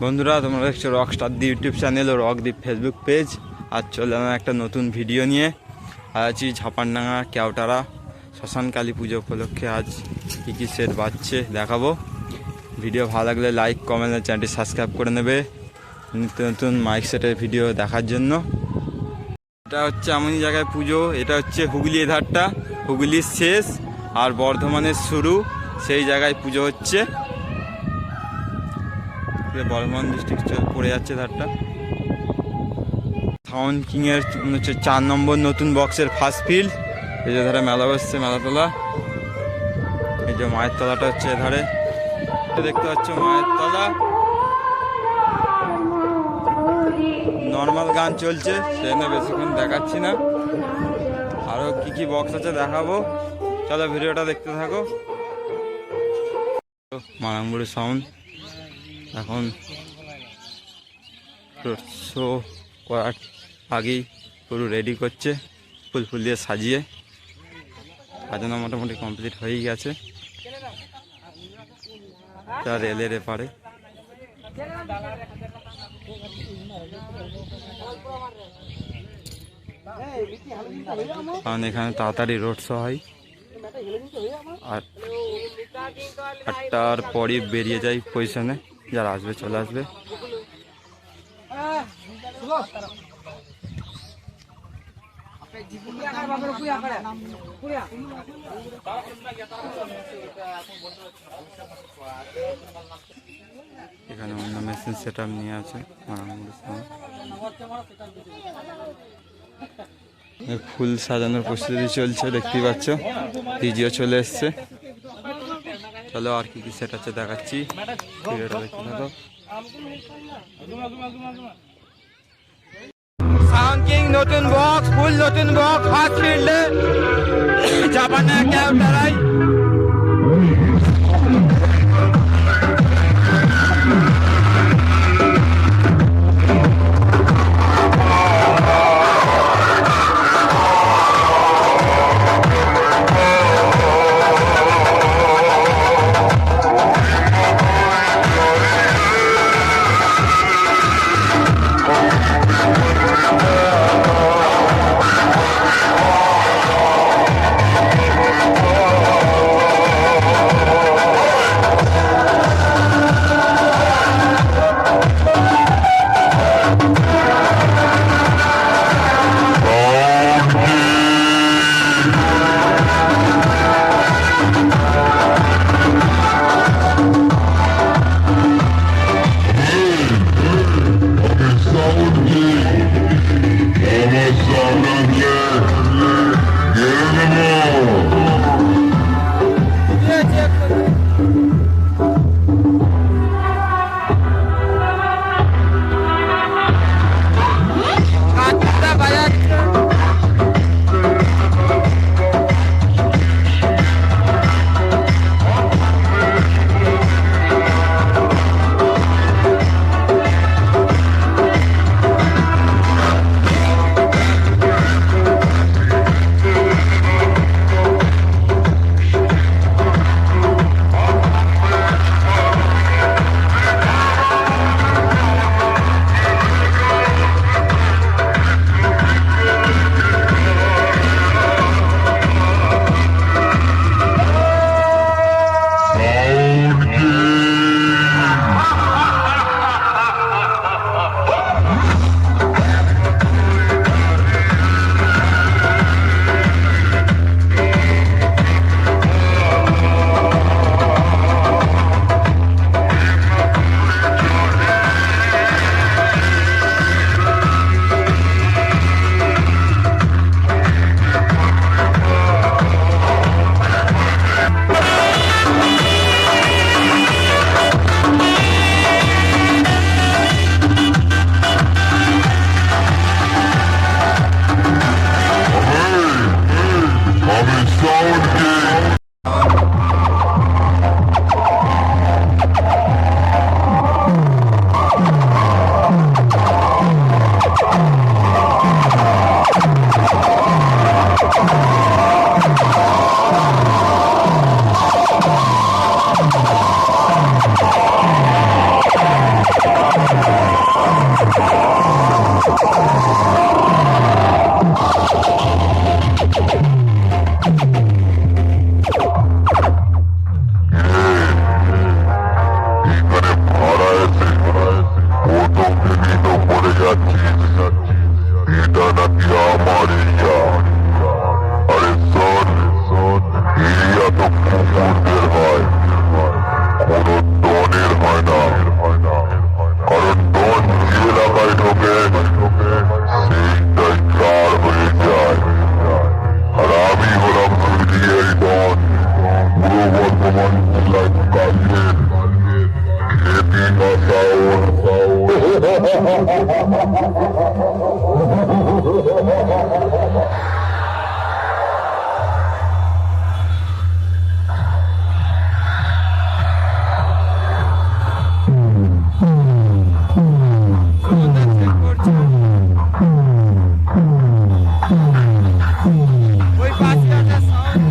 বন্ধুরা, তোমরা দেখছো রকস্টার দি ইউটিউব চ্যানেল ও রকদীপ ফেসবুক পেজ। আজ চলে এলাম একটা নতুন ভিডিও নিয়ে। আছি ঝাপানডাঙ্গা কেওটারা শ্মশান কালী পুজো উপলক্ষে আজ কী কী সেট বাজছে দেখাবো। ভিডিও ভালো লাগলে লাইক কমেন্ট চ্যানেলটি সাবস্ক্রাইব করে নেবে নিত্য নতুন মাইক সেটের ভিডিও দেখার জন্য। এটা হচ্ছে এমনই জায়গায় পুজো, এটা হচ্ছে হুগলি ধারটা, হুগলির শেষ আর বর্ধমানের শুরু, সেই জায়গায় পুজো হচ্ছে। বর্ধমান ডিস্ট্রিক্ট পড়ে যাচ্ছে ধারটা। সাউন্ড কিংয়ের হচ্ছে 4 নম্বর নতুন বক্সের ফার্স্ট ফিল্ড। এই যে ধারে মেলা বসছে, মেলাতলা। এই যে মায়ের তলাটা হচ্ছে এধারে দেখতে পাচ্ছ, মায়ের তলা। নর্মাল গান চলছে, সেখানে বেশিক্ষণ দেখাচ্ছি না। আরও কি কি বক্স আছে দেখাবো, চলো ভিডিওটা দেখতে থাকো। মারাঙ্গুড়ি সাউন্ড এখন শো করার আগেই পুরো রেডি করছে, ফুল দিয়ে সাজিয়ে। সাজানো মোটামুটি কমপ্লিট হয়েই গেছে। রেলের এপারে কারণ এখানে তাড়াতাড়ি রোড শো হয়, আর 8টার পরই বেরিয়ে যায় পজিশনে। যারা আসবে চলে আসবে। এখানে অন্য মেশিন সেট আপ নিয়ে আছে। ফুল সাজানোর প্রস্তুতি চলছে, দেখতেই পাচ্ছ। ডিজিও চলে এসছে। চলো আর কি কি সেট আছে দেখাচ্ছি, ভিডিওটা দেখতে থাকো। সাউন্ড কিং নতুন বক্স, ফুল নতুন বক্স ফার্স্ট ফিল্ডে জাপানে কেওটারাই। হারায়েছে ও তো ভেবিত পড়ে যাচ্ছিস এটা নাকি আমার এরিয়া। আরে শোন, এরিয়া তো কুকুরদের হয়, কোনো ডনের হয় না। কারণ ডন যে এলাকায় ঢোকে সেইটাই তার হয়ে যায়। আর আমি হলাম এই ডন, পূর্ব বর্ধমান জেলায় কালিয়ের খেপি মাসাউন। ওই পাশে একটা সাউন্ড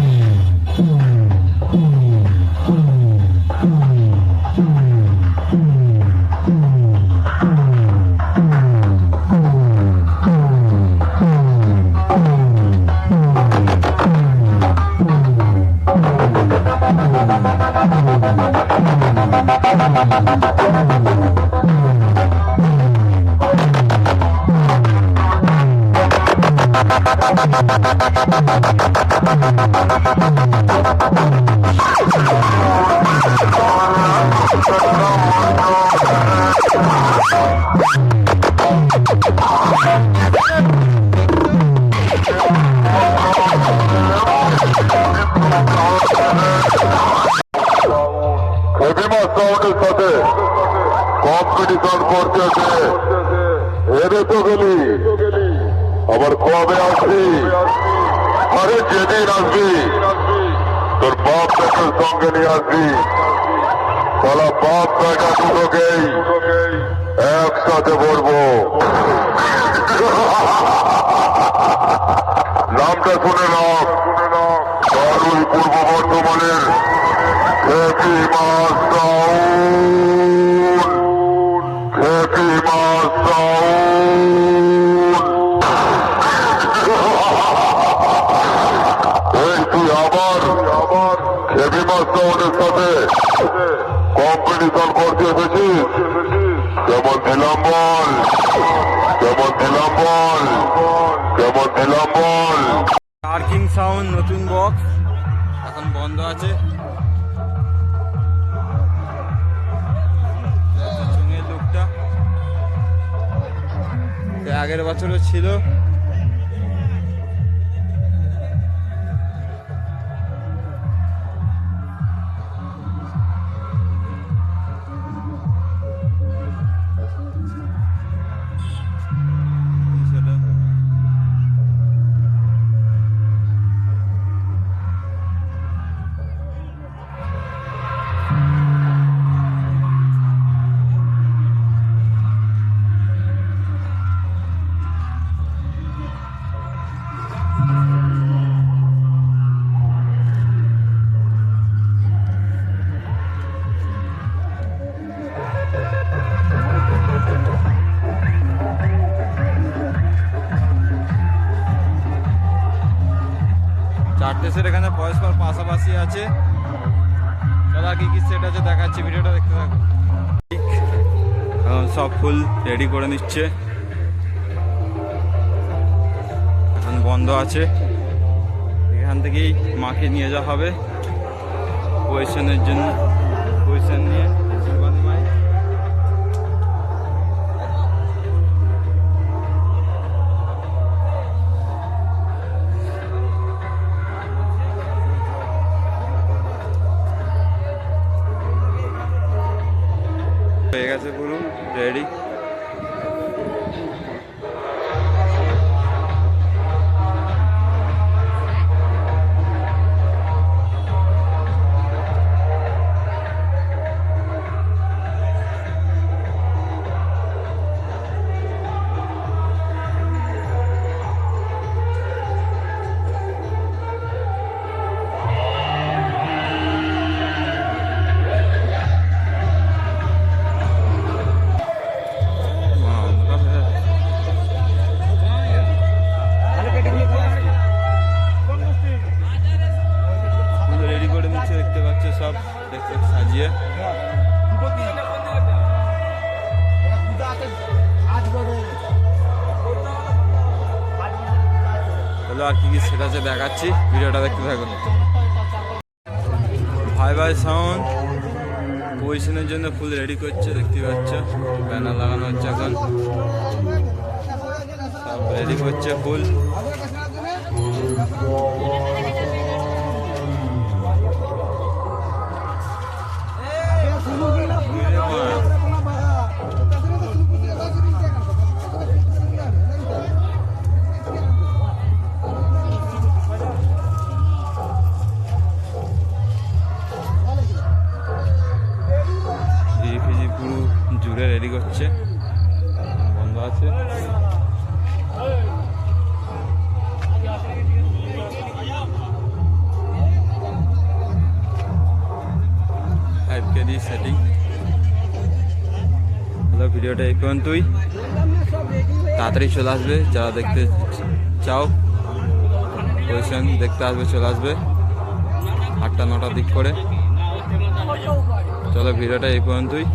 খেপি মাসাউনের সাথে কম্পিটিশন করতেছে। এরে তো গেলি, আবার কবে আসবি? আরে যেদিন আসবি তোর বাপ বেটার সঙ্গে নিয়ে আসবি। তাহলে বাপ বেটা দুটোকেই একসাথে বলবো। নামটা শুনে নাম, দারুই পূর্ব বর্ধমানের খেপি মাসাউন। খেপি মাসাউন, এই তুই আবার খেপি মাসাউনের সাথে কম্পিটিশন করতে এসেছিস? কেমন দিলাম বল, কেমন দিলাম বল, কেমন দিলাম বল। পার্কিং সাউন্ড নতুন বক্স এখন বন্ধ আছে। চুঙের লোকটা আগের বছরও ছিল। চারটে সেট এখানে পরস্পর পাশাপাশি আছে। দাদা কি কি সেট আছে দেখাচ্ছি, ভিডিওটা দেখতে থাকো। এখন সব ফুল রেডি করে নিচ্ছে, এখন বন্ধ আছে। এখান থেকেই মাকে নিয়ে যাওয়া হবে পজিশনের জন্য, পজিশন নিয়ে শিবানী মাই। হয়ে গেছে পুরো রেডি। আর কি কি সেট আছে দেখাচ্ছি, ভিডিওটা দেখতে থাকুন। ভাই ভাই সাউন্ড পজিশনের জন্য ফুল রেডি করছে, দেখতে পাচ্ছ ব্যানার লাগানো হচ্ছে, এখন সব রেডি করছে ফুল। ফিজি পুরো জুড়ে রেডি করছে, বন্ধ আছে। 5 কেজি সেটিং। হলো ভিডিওটা এই পর্যন্তই, তাড়াতাড়ি চলে আসবে যারা দেখতে চাও, পজিশন দেখতে আসবে, চলে আসবে 8টা 9টার দিক করে। চলো ভিডিওটা এই পর্যন্তই।